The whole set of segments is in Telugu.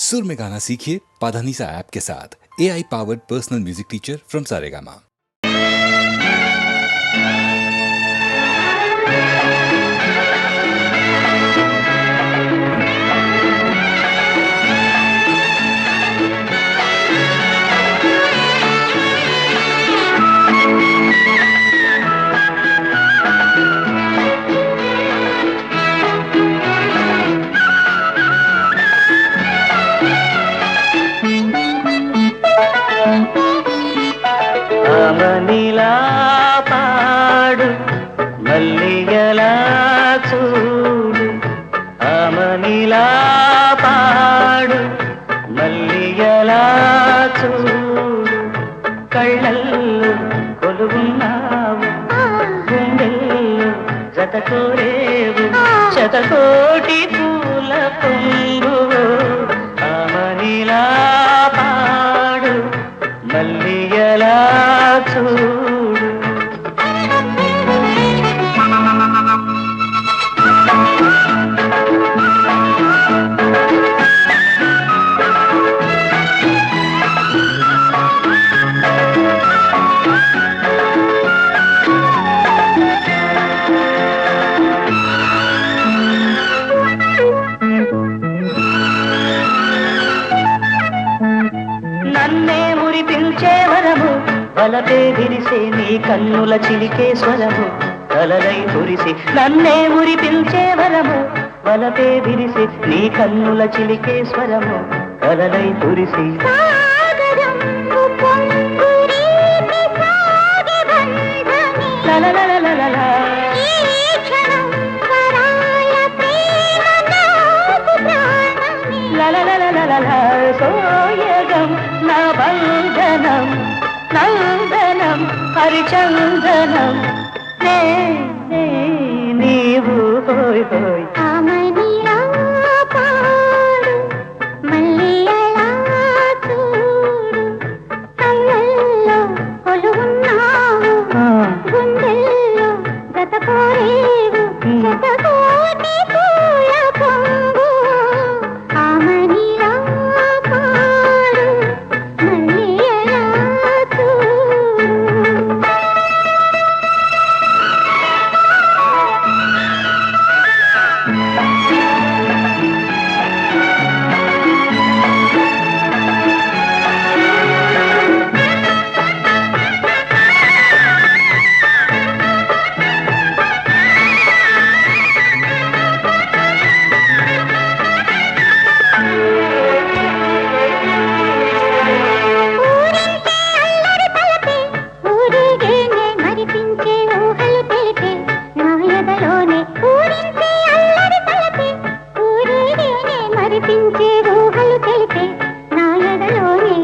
सुर में गाना सीखिए पाधानीसा ऐप के साथ। AI powered personal music teacher from Saregama. ఆమనిలా పాడు మల్లిగలా చూడు, ఆమనిలా పాడు మల్లిగలా చూడు, కళ్ళల్లో కొలువున్నావు, గుండెల్లో జత కోరేవు, శతకోటి పూల పొంగు. ఆమనిలా పాడు మల్లిగలా చూడు. నన్నే మురిపించే వరము, వలపే విరిసే నీ కన్నుల చిలికే స్వరము, కలలై కురిసి. నన్నే మురిపించే వరము, వలపే విరిసే నీ కన్నుల చిలికే స్వరము, కలలై కురిసి. సోయగం నా బంధనం, నందనం హరిచందనం, నీవు హోయ్ హోయ్. ఆమనిలా పాడు మల్లిగలా చూడు, కళ్ళల్లో కొలువున్నావు, గుండెల్లో జత కోరేవు, శతకోటి పూల పొంగు. ఆమనిలా పాడు మల్లిగలా చూడు.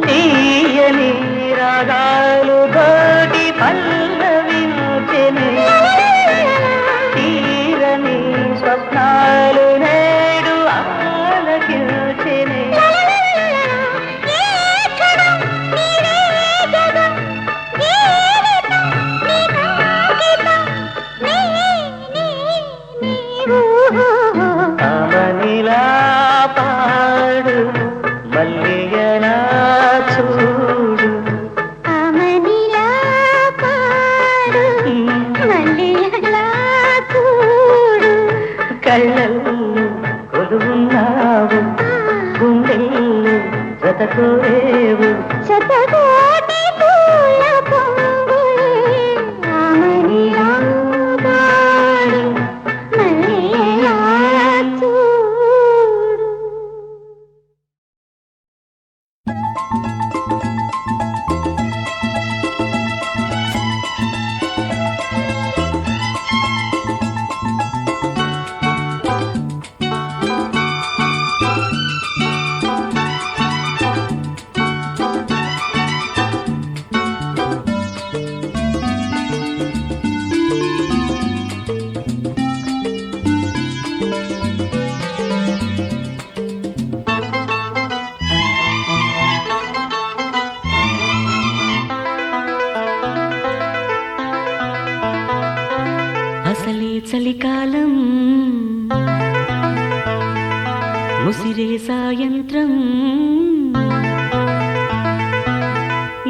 తీయని రాగాలు తోటి పల్లవించెనే, తీరని స్వప్నాలు నేడు ఆలకించెనే. ఆమనిలా పాడు మల్లిగలా చూడు, ఆమనిలా పాడు మల్లిగలా చూడు, కళ్ళల్లో కొలువున్నావు, గుండెల్లో జత కోరేవు, శతకోటి పూల పొంగులే. ఆమనిలా పాడు మల్లిగలా చూడు.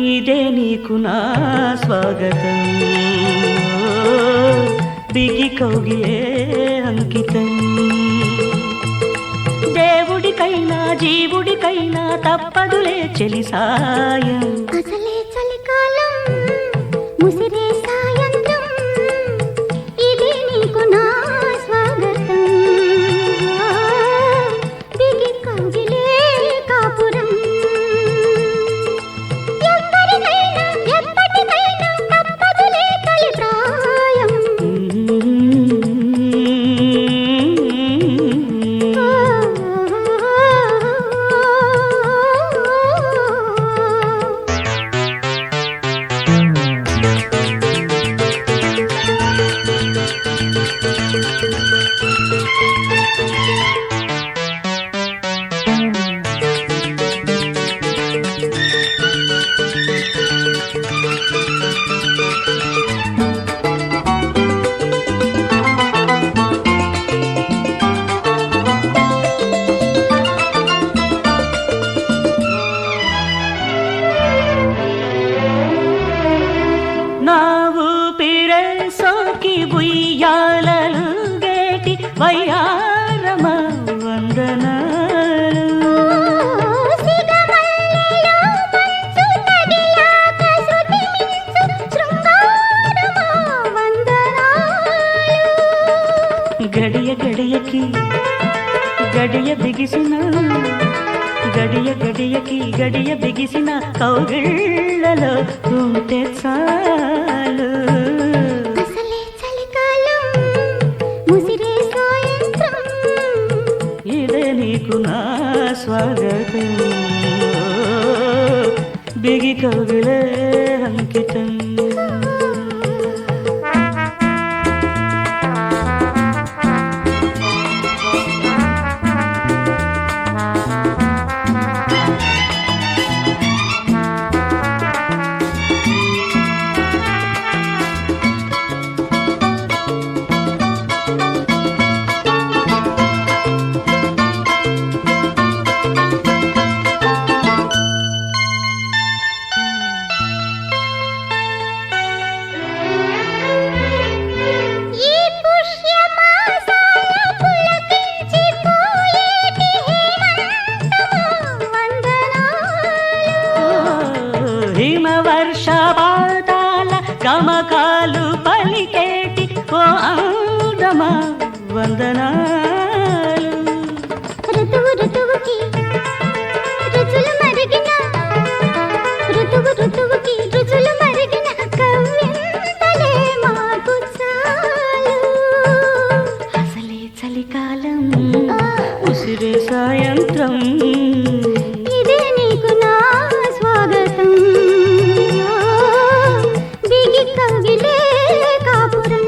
ఇదే నీకు నా స్వాగతం బిగి కౌగిలే అంకితం దేవుడికైనా జీవుడికైనా తప్పదులే చెలి సాయం అసలే చలికాలం ముసిరే సాయంత్రం ఇది నీకు నా స్వాగతం బిగి కౌగిలే కాపురం ఎవ్వరికైనా ఎప్పటికైనా తప్పదులే తొలి ప్రాయం నా ఊపిరే సోకి ఉయ్యాలలు గేటి వయ్యారమ వందనాలు సిగమల్లెలో మంచు తగిలాక శృతి మించు శృంగారమా వందనాలు గడియ గడియకి గడియ బిగిసిన గడియ బిగిసిన కౌగిళ్ళలో ఉంటే చాలు అసలే చలికాలం ముసిరే సాయంత్రం ఇదే నీకు నా స్వాగతం బిగి కౌగిలే అంకితం ఈ పుష్యమాసాల పులకించిపోయేటి హేమంతమా వందనాలు హిమ వర్షపాతాల గమకాలు పలికేటి ఓ అందమా వందనాలు ఋతువుకి రుచులు మరిగిన ఋతువుకి రుచులు మరిగిన కవ్వింతలే మాకు చాలు అసలే చలికాలం ఉసిరే సాయంత్రం ఇదే నీకు నా స్వాగతం బిగి కవిలే కాపురం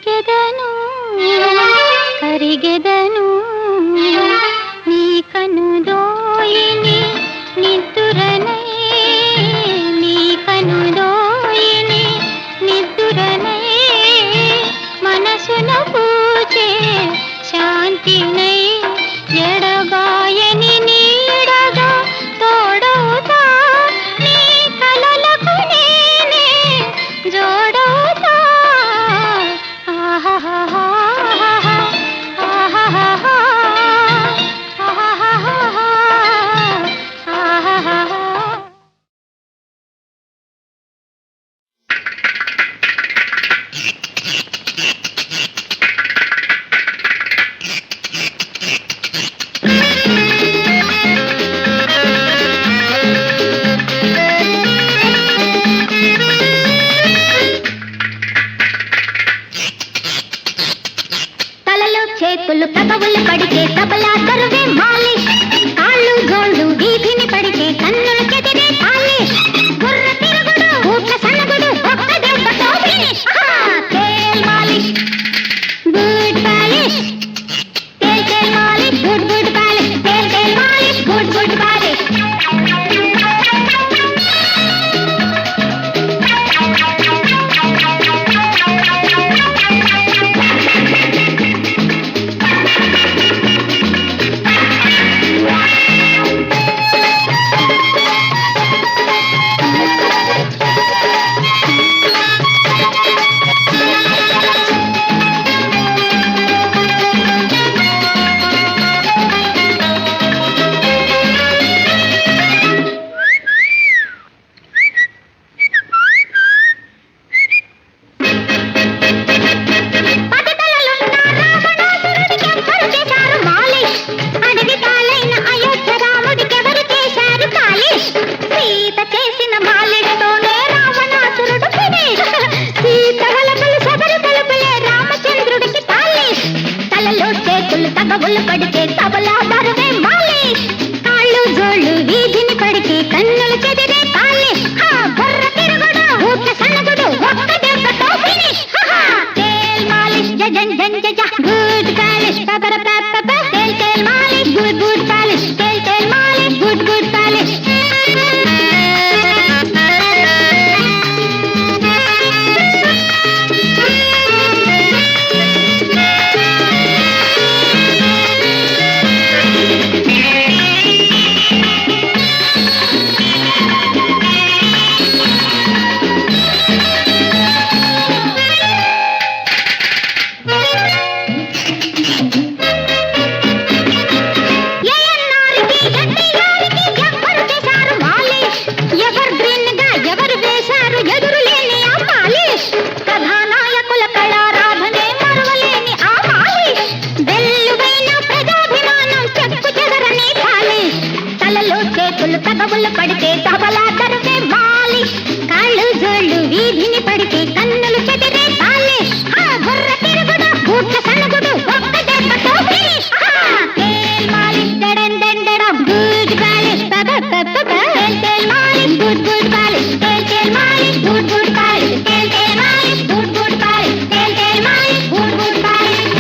కరిగెదను కరిగెదను నీ కనుదోయిని నిద్దురనై నీ కనుదోయిని నిద్దురనై మనసున పూచే శాంతినై ఎడబాయని నీడగా తోడవుతా నీ కలలకు నేనే జోడవుతా ఆహాహా ఆహాహా ఆహాహా. తలలో చేతులు తగవులు పడితే తబలా కరువే మాలిష్ కాళ్ళు జోళ్ళు వీధిని పడితే కన్నులు చెదిరే పాలిష్ గుర్ర తిరుగుడు ఊట సన్నగుడు ఒక్క దెబ్బతో ఫినిష్ తేల్ మాలిష్ గుడ్ పాలిష్ తేల్ తేల్ మాలిష్ గుడ్ గుడ్ పాలిష్ తేల్ తేల్ మాలిష్ గుడ్ గుడ్ పాలిష్ తగవులు పడితే తబలా బరువే మాలిష్ కాళ్ళు జోళ్ళు వీధిని పడితే కన్నులు చెదిరే పాలిష్ బుర్ర తిరుగుడు ఊట సన్నగుడు ఒక్క దెబ్బతో ఫినిష్ తేల్ మాలిష్ జజన్ జన్ జజ గుడ్ పాలిష్ పపర పప తేల్ తేల్ మాలిష్ గుడ్ గుడ్ పాలిష్ తేల్ తేల్ మాలిష్ గుడ్ గుడ్ పాలిష్ తగవులు పడితే తబలా తరువే మాలిష్ కాళ్ళు జోళ్ళు వీధిని పడితే కన్నులు చెదిరే పాలిష్ బుర్ర తిరుగుడు ఊట సన్నగుడు ఒక్క దెబ్బతో ఫినిష్ తేల్ మాలిష్ దడన్ దండడం గుడ్ పాలిష్ తేల్ తేల్ మాలిష్ గుడ్ గుడ్ పాలిష్ తేల్ తేల్ మాలిష్ గుడ్ గుడ్ పాలిష్ తేల్ తేల్ మాలిష్ గుడ్ గుడ్ పాలిష్ తేల్ తేల్ మాలిష్ గుడ్ గుడ్ పాలిష్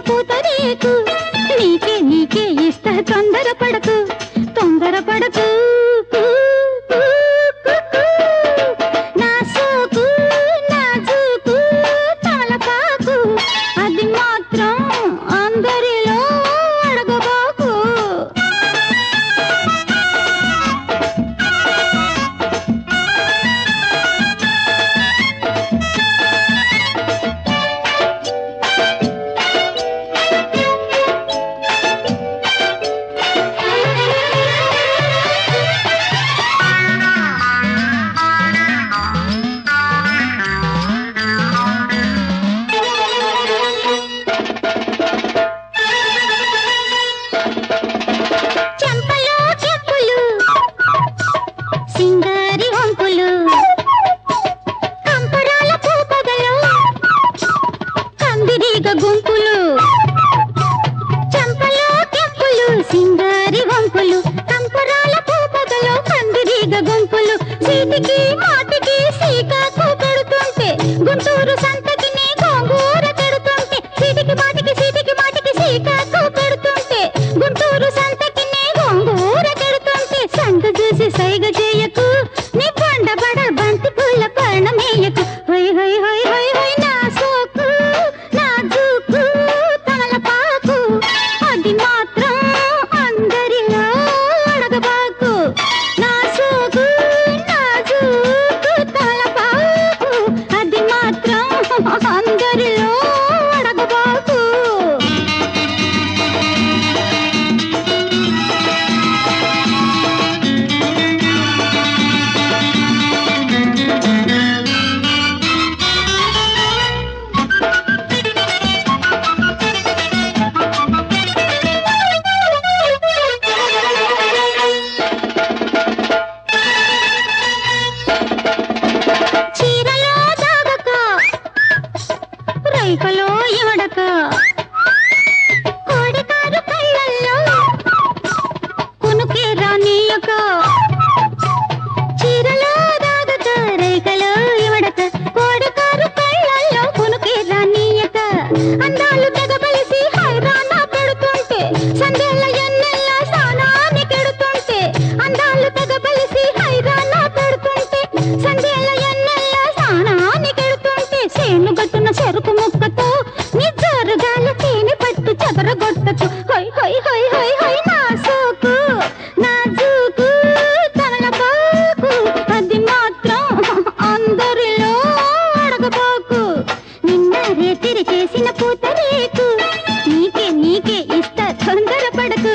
పూతరేకు నీకే నీకే ఇస్తా తొందరపడకు తొందరపడకు నా సోకు నాజుకు తలపాకు అది మాత్రం అందరిలో హొయ్ హొయ్ హొయ్ హొయ్ నా సోకు నా జూకు తమలపాకు అది మాత్రం అందరిలో అడగబాకు నిన్న రేతిరి చేసిన పూతరేకు నీకే నీకే ఇస్తా తొందరపడకు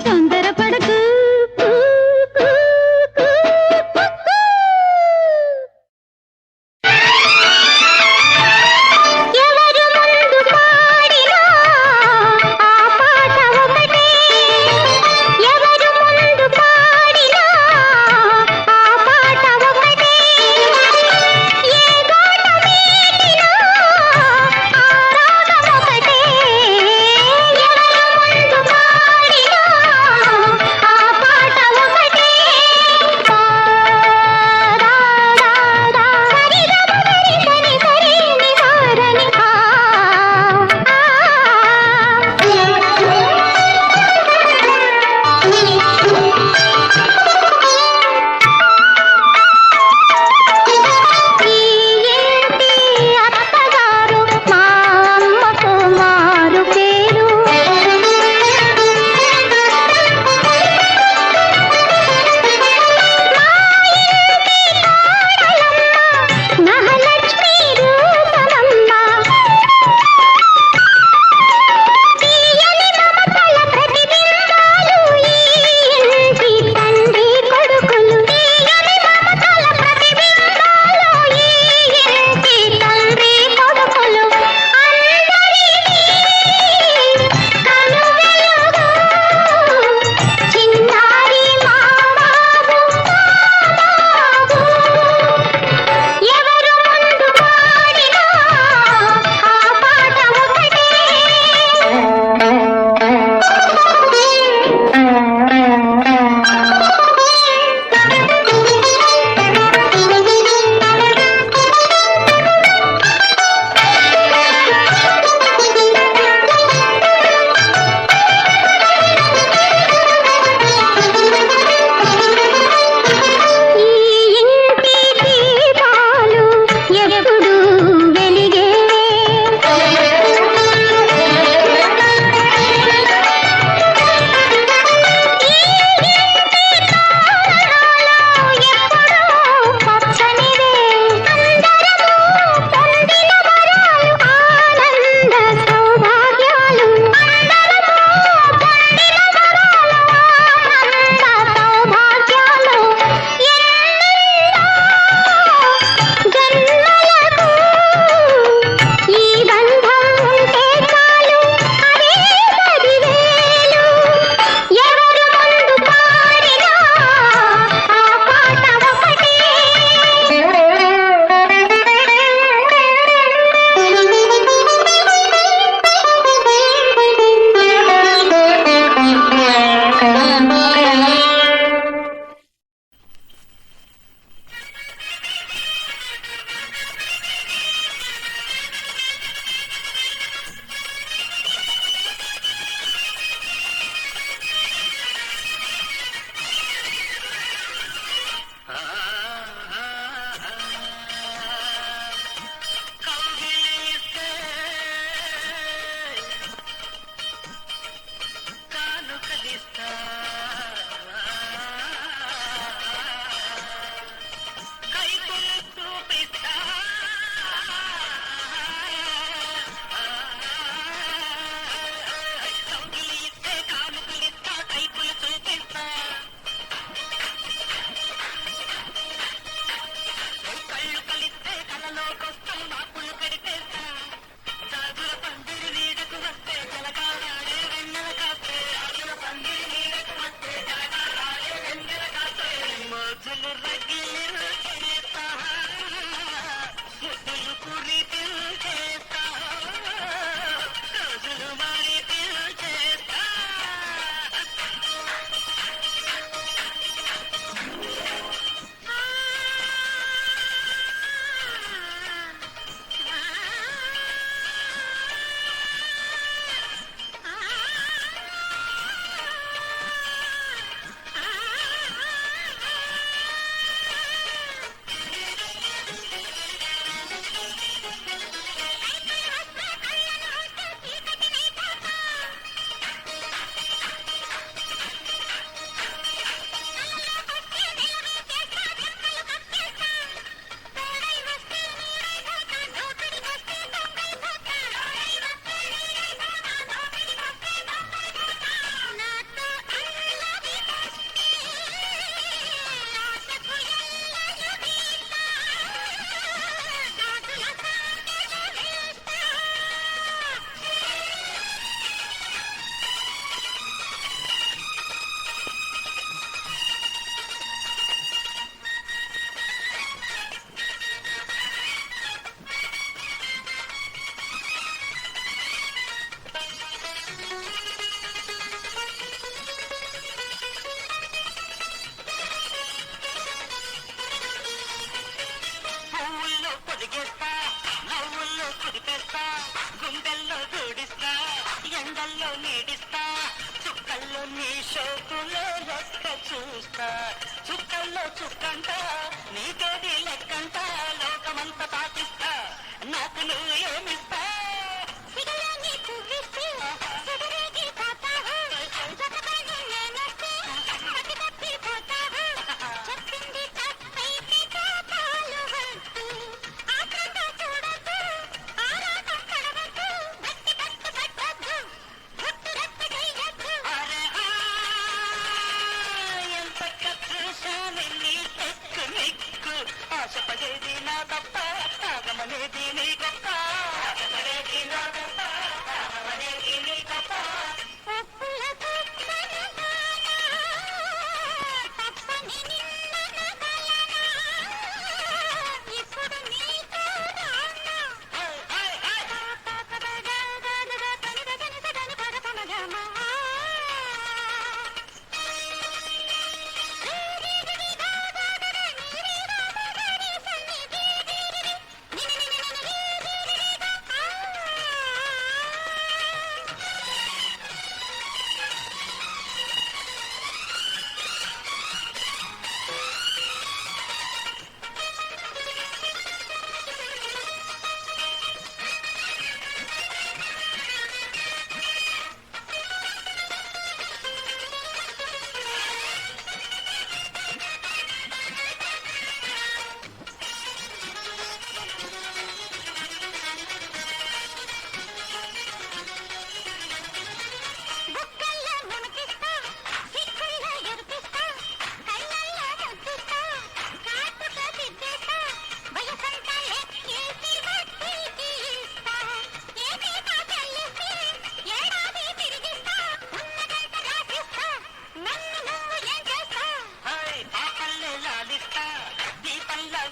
తొందరపడకు ఎవరు ముందు పాడినా ఆ పాట ఒకటే సోకులే లెక్క చూస్తా చుక్కల్లో చుక్కంట నీకేది లెక్కంట లోకమంతా పాటిస్తా నాకు నువ్వు ఏమిస్తా ఆశపడేది నా తప్ప ఆగమనేది నీ గొప్ప ఆశపడేది నా తప్ప ఆగమనేది నీ గొప్ప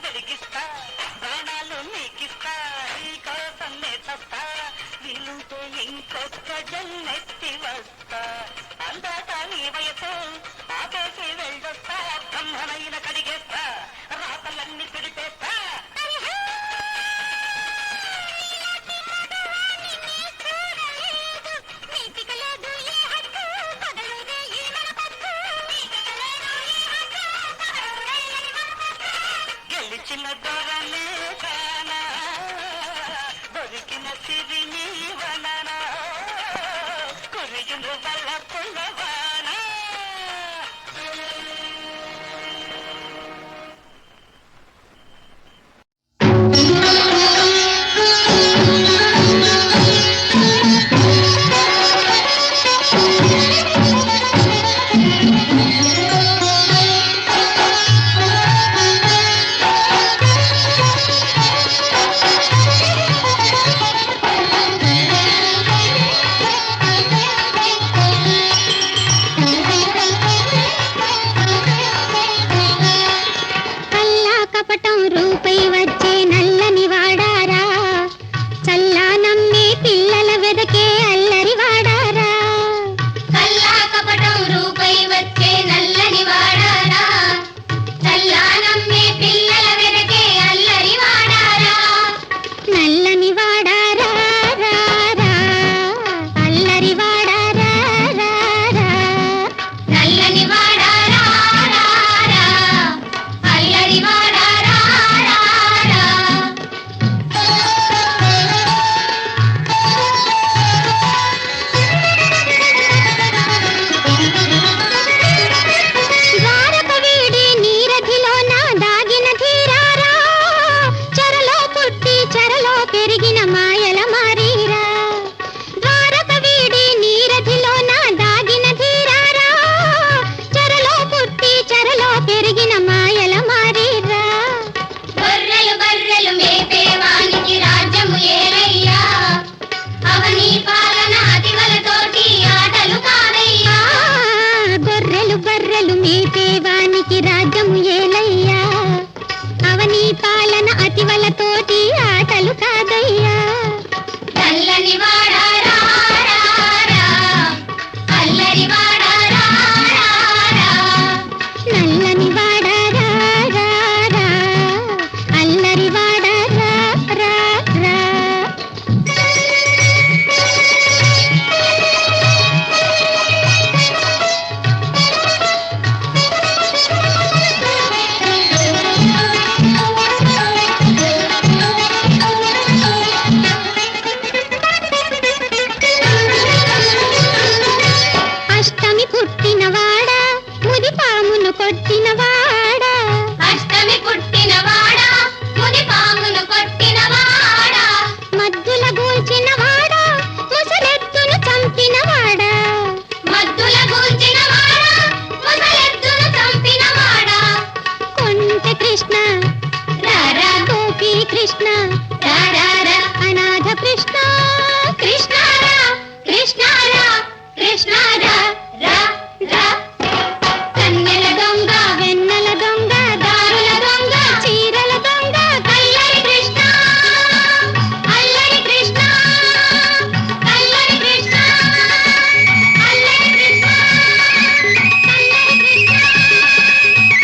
వెలిగిస్తా ప్రాణాలు నీకిస్తా నీ కోసం నేర్పస్తా వీలుంటే ఇంకొక జన్మెత్తి వస్తా అందాక నీ వయసు ఆపేసి వెళ్ళొస్తా బ్రహ్మమైన కడిగేస్తా రాతలన్నీ పిడిపేస్తా గెలిచిన దొరలే కానా దొరికిన సిరిని వననా కురియును వల్ల పుల్లవానా పుట్టినవాడా ముదిపామును కొట్టినవాడా అష్టమి పుట్టినవాడా ముదిపామును కొట్టినవాడా మద్దుల గూల్చినవాడా ముసలెత్తును చంపినవాడా మద్దుల గూల్చినవాడా ముసలెత్తును చంపినవాడా కొంటె కృష్ణ రారా గోపీ కృష్ణ రారా అనాథ కృష్ణ కృష్ణారా కృష్ణారా కృష్ణారా రా రా కన్నెల దొంగ వెన్నెల దొంగ దారుల దొంగ చీరల దొంగ అల్లరి కృష్ణ అల్లరి కృష్ణ అల్లరి కృష్ణ అల్లరి కృష్ణ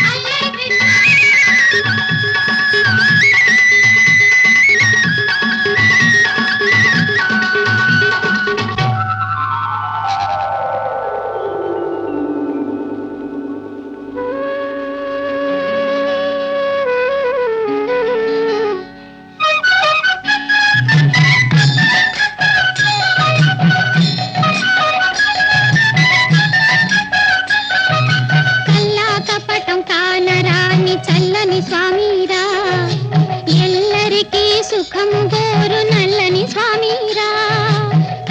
అల్లరి కృష్ణ కల్లా కపటం కానరాని చల్లని స్వామిరా ఎల్లరికీ సుఖము గోరు నల్లని స్వామిరా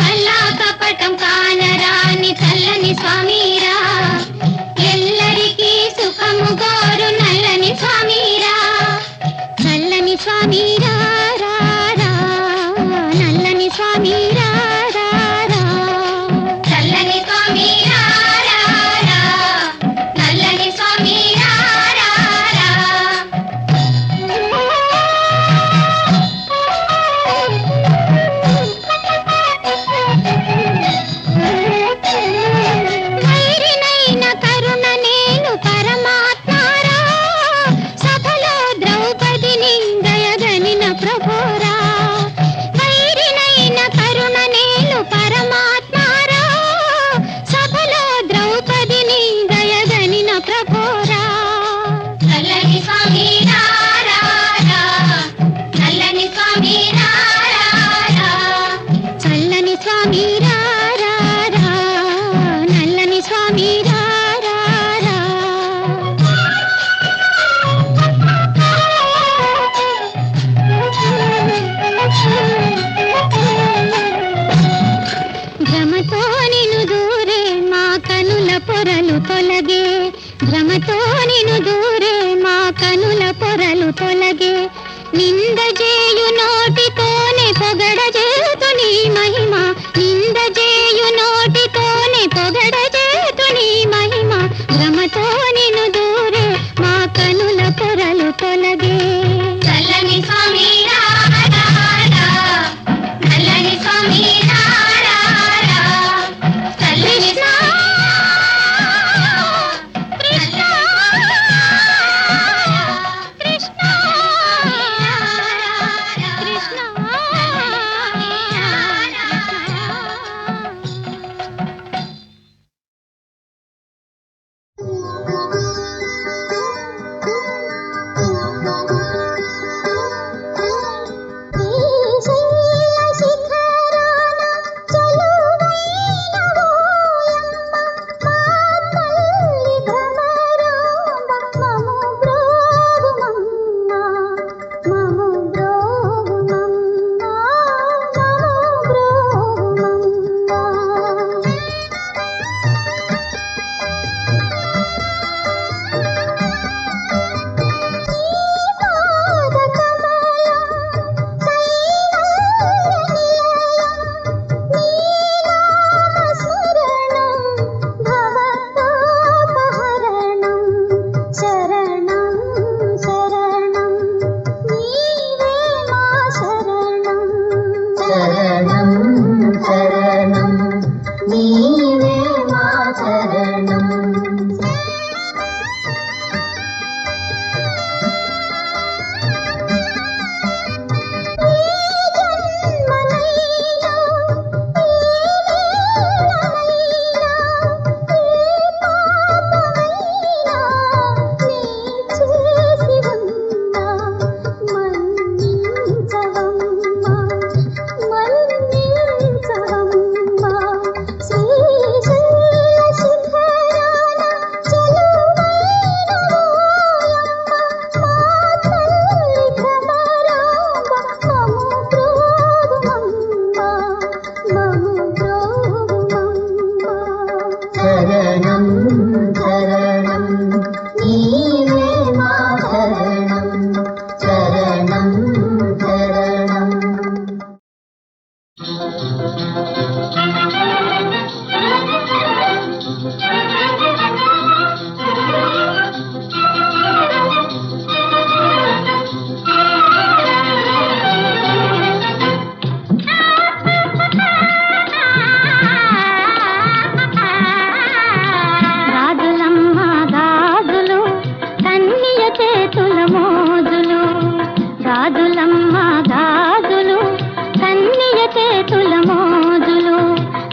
కల్లా కపటం కానరాని చల్లని స్వామిరా ఎల్లరికీ సుఖము గోరు నల్లని స్వామిరా చల్లని స్వామిరా రా రా, నల్లని స్వామిరా రా రా. చల్లని స్వామిరా రా రా, నల్లని స్వామిరా రా రా. వైరినైన కరుణ నేను పరమాత్మారా సభలో ద్రౌపదిని దయగనిన ప్రభురా వైరినైన కరుణ నేను పరమాత్మారా సభలో ద్రౌపదిని దయగనిన ప్రభురా చల్లని స్వామిరా రా రా, నల్లని స్వామిరా రా రా. చల్లని స్వామి రా రా రా, నల్లని స్వామి రా రా రా. భ్రమతో నిను దూరే మా కనుల పొరలు తొలగే భ్రమతో నిను దూరే మా కనుల పొరలు తొలగే నిందజేయు నోటితోనే పొగడజేతు నీ మహిమ నిందజేయు నోటితోనే పొగడజేతు నీ మహిమ భ్రమతో నిను దూరే మా కనుల పొరలు తొలగే చల్లని స్వామిరా రా రా, నల్లని స్వామిరా రా రా. చల్లని కృష్ణ కృష్ణ శరణం శరణం నీవే మా శరణం శరణం శరణం. గాజులమ్మ గాజులు కన్నియ చేతుల మోజులు, గాజులమ్మ గాజులు కన్నియ చేతుల మోజులు,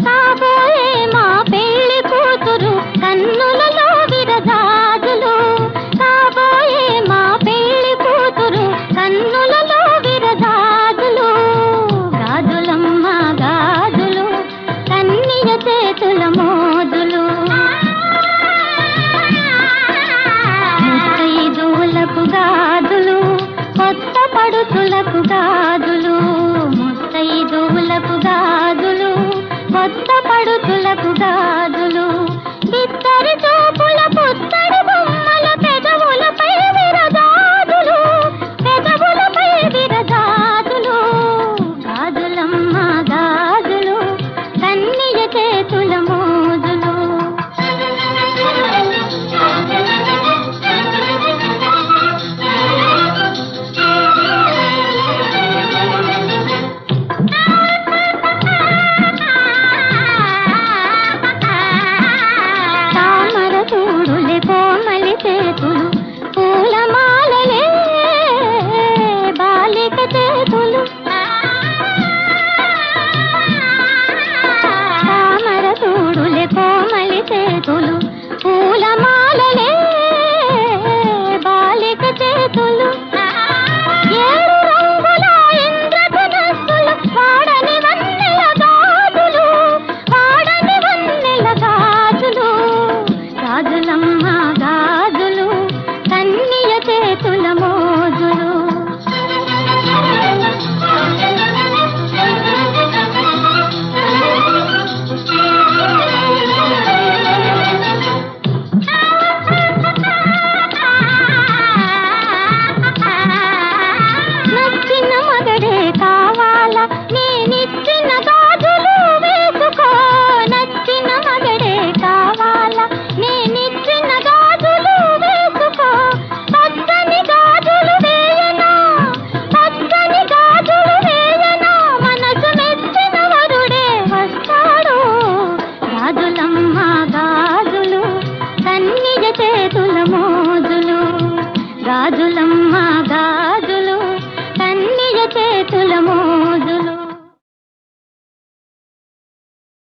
కాబోయే మా పెళ్లి కూతురు కన్నులలో విరజాజులు, కాబోయే మా పెళ్లి కూతురు కన్నులలో విరజాజులు, గాజులమ్మ గాజులు కన్నియ చేతుల మోజులు. ముత్తైదువులకు గాజులు కొత్త పడుచులకు గాజులు, ముత్తైదువులకు గాజులు కొత్త పడుచులకు గాజులు, ఇద్దరి చూపుల పుత్తడి బొమ్మల పెదవులపై విరజాజులు, పెదవులపై విరజాజులు, గాజులమ్మ గాజులు కన్నియ చేతుల మోజులు. తామర చూడులే కోమలి చేతులు పూలమాలలే బాలిక చేతులు, తామర చూడులే కోమలి చేతులు పూలమాలలే బాలిక చేతులు, ఏడు రంగుల ఇంద్రధనుస్సులు వాడని వన్నెల గాజులు, వాడని వన్నెల గాజులు, గాజులమ్మ గాజులు కన్నియ చేతుల మోజులు. నచ్చిన మగడే కావాలా నేనిచ్చిన గాజులు వేసుకో, నచ్చిన మగడే కావాలా నేనిచ్చిన గాజులు వేసుకో, పచ్చని గాజులు వేయనా, పచ్చని గాజులు వేయనా, మనసు మెచ్చిన వరుడే వస్తాడు, గాజులమ్మ గాజులు కన్నియ చేతుల మోజులు, గాజులమ్మ గాజులు కన్నియ చేతుల మోజులు.